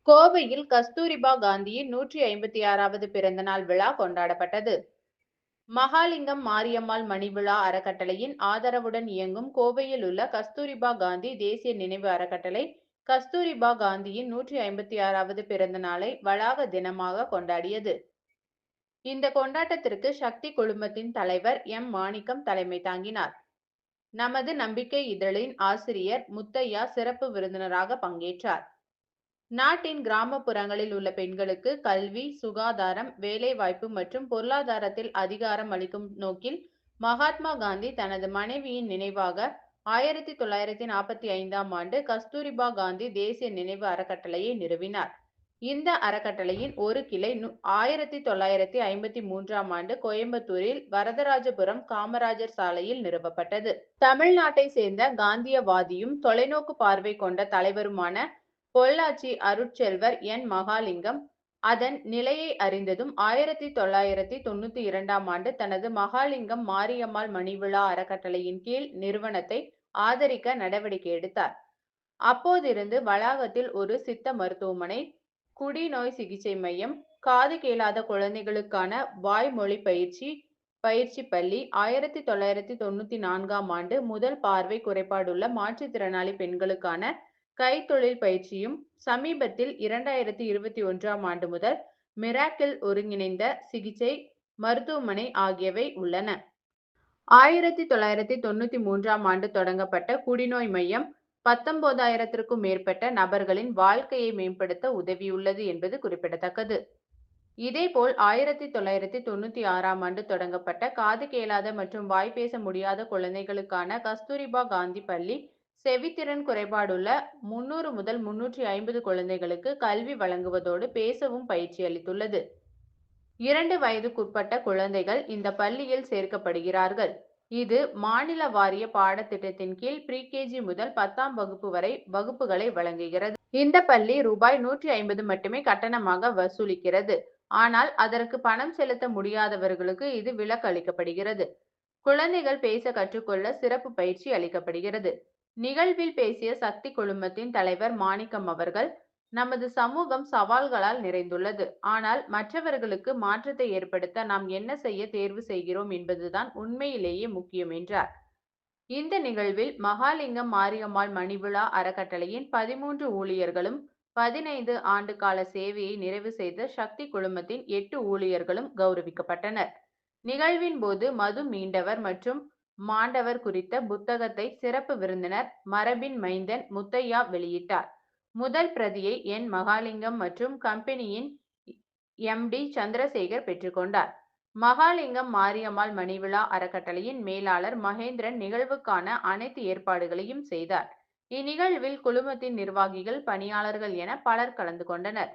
கோவையில் கஸ்தூரிபா காந்தியின் 156வது பிறந்த நாள் விழா கொண்டாடப்பட்டது. மகாலிங்கம் மாரியம்மாள் மணிவிழா அறக்கட்டளையின் ஆதரவுடன் இயங்கும் கோவையில் உள்ள கஸ்தூரிபா காந்தி தேசிய நினைவு அறக்கட்டளை கஸ்தூரிபா காந்தியின் 156வது பிறந்த நாளை வளாக தினமாக கொண்டாடியது. இந்த கொண்டாட்டத்திற்கு சக்தி குழுமத்தின் தலைவர் எம். மாணிக்கம் தலைமை தாங்கினார். நமது நம்பிக்கை இதழின் ஆசிரியர் முத்தையா சிறப்பு விருந்தினராக பங்கேற்றார். நாட்டின் கிராமப்புறங்களில் உள்ள பெண்களுக்கு கல்வி, சுகாதாரம், வேலைவாய்ப்பு மற்றும் பொருளாதாரத்தில் அதிகாரம் அளிக்கும் நோக்கில் மகாத்மா காந்தி தனது மனைவியின் நினைவாக 1945ஆம் ஆண்டு கஸ்தூரிபா காந்தி தேசிய நினைவு அறக்கட்டளையை நிறுவினார். இந்த அறக்கட்டளையின் ஒரு கிளை 1953ஆம் ஆண்டு கோயம்புத்தூரில் வரதராஜபுரம் காமராஜர் சாலையில் நிறுவப்பட்டது. தமிழ்நாட்டை சேர்ந்த காந்தியவாதியும் தொலைநோக்கு பார்வை கொண்ட தலைவருமான பொள்ளாச்சி அருட்செல்வர் என். மகாலிங்கம் அதன் நிலையை அறிந்ததும் 1992ஆம் ஆண்டு தனது மகாலிங்கம் மாரியம்மாள் மணிவிழா அறக்கட்டளையின் கீழ் நிறுவனத்தை ஆதரிக்க நடவடிக்கை எடுத்தார். அப்போதிருந்து வளாகத்தில் ஒரு சித்த மருத்துவமனை, குடிநோய் சிகிச்சை மையம், காது கேளாத குழந்தைகளுக்கான வாய்மொழி பயிற்சி பள்ளி, 1994ஆம் ஆண்டு முதல் பார்வை குறைபாடுள்ள மாற்றுத்திறனாளி பெண்களுக்கான கைத்தொழில் பயிற்சியும், சமீபத்தில் 2021ஆம் ஆண்டு முதல் மிராக்கிள் ஒருங்கிணைந்த சிகிச்சை மருத்துவமனை ஆகியவை உள்ளன. 1993ஆம் ஆண்டு தொடங்கப்பட்ட குடிநோய் மையம் 19,000க்கும் மேற்பட்ட நபர்களின் வாழ்க்கையை மேம்படுத்த உதவியுள்ளது என்பது குறிப்பிடத்தக்கது. இதேபோல் 1996ஆம் ஆண்டு தொடங்கப்பட்ட காது கேளாத மற்றும் வாய் பேச முடியாத குழந்தைகளுக்கான கஸ்தூரிபா காந்தி பள்ளி செவித்திறன் குறைபாடுள்ள 300 முதல் 350 குழந்தைகளுக்கு கல்வி வழங்குவதோடு பேசவும் பயிற்சி அளித்துள்ளது. 2 வயதுக்குட்பட்ட குழந்தைகள் இந்த பள்ளியில் சேர்க்கப்படுகிறார்கள். இது மாநில வாரிய பாடத்திட்டத்தின் கீழ் ப்ரீகேஜி முதல் 10ஆம் வகுப்பு வரை வகுப்புகளை வழங்குகிறது. இந்த பள்ளி ரூபாய் 150 மட்டுமே கட்டணமாக வசூலிக்கிறது. ஆனால் அதற்கு பணம் செலுத்த முடியாதவர்களுக்கு இது விலக்கு அளிக்கப்படுகிறது. குழந்தைகள் பேச கற்றுக்கொள்ள சிறப்பு பயிற்சி அளிக்கப்படுகிறது. நிகழ்வில் பேசிய சக்தி குழுமத்தின் தலைவர் மாணிக்கம் அவர்கள், நமது சமூகம் சவால்களால் நிறைந்துள்ளது. ஆனால் மற்றவர்களுக்கு மாற்றத்தை ஏற்படுத்த நாம் என்ன செய்ய தேர்வு செய்கிறோம் என்பதுதான் உண்மையிலேயே முக்கியம் என்றார். இந்த நிகழ்வில் மகாலிங்கம் மாரியம்மாள் மணிவிழா அறக்கட்டளையின் 13 ஊழியர்களும், 15 ஆண்டு கால சேவையை நிறைவு செய்த சக்தி குழுமத்தின் 8 ஊழியர்களும் கௌரவிக்கப்பட்டனர். நிகழ்வின் போது மது மீண்டவர் மற்றும் மாண்டவர் குறித்த புத்தகத்தை சிறப்பு விருந்தினர் மரபின் மைந்தன் முத்தையா வெளியிட்டார். முதல் பிரதியை என். மகாலிங்கம் மற்றும் கம்பெனியின் எம்.டி. சந்திரசேகர் பெற்றுக்கொண்டார். மகாலிங்கம் மாரியம்மாள் மணிவிழா அறக்கட்டளையின் மேலாளர் மகேந்திரன் நிகழ்வுக்கான அனைத்து ஏற்பாடுகளையும் செய்தார். இந்நிகழ்வில் குழுமத்தின் நிர்வாகிகள், பணியாளர்கள் என பலர் கலந்து கொண்டனர்.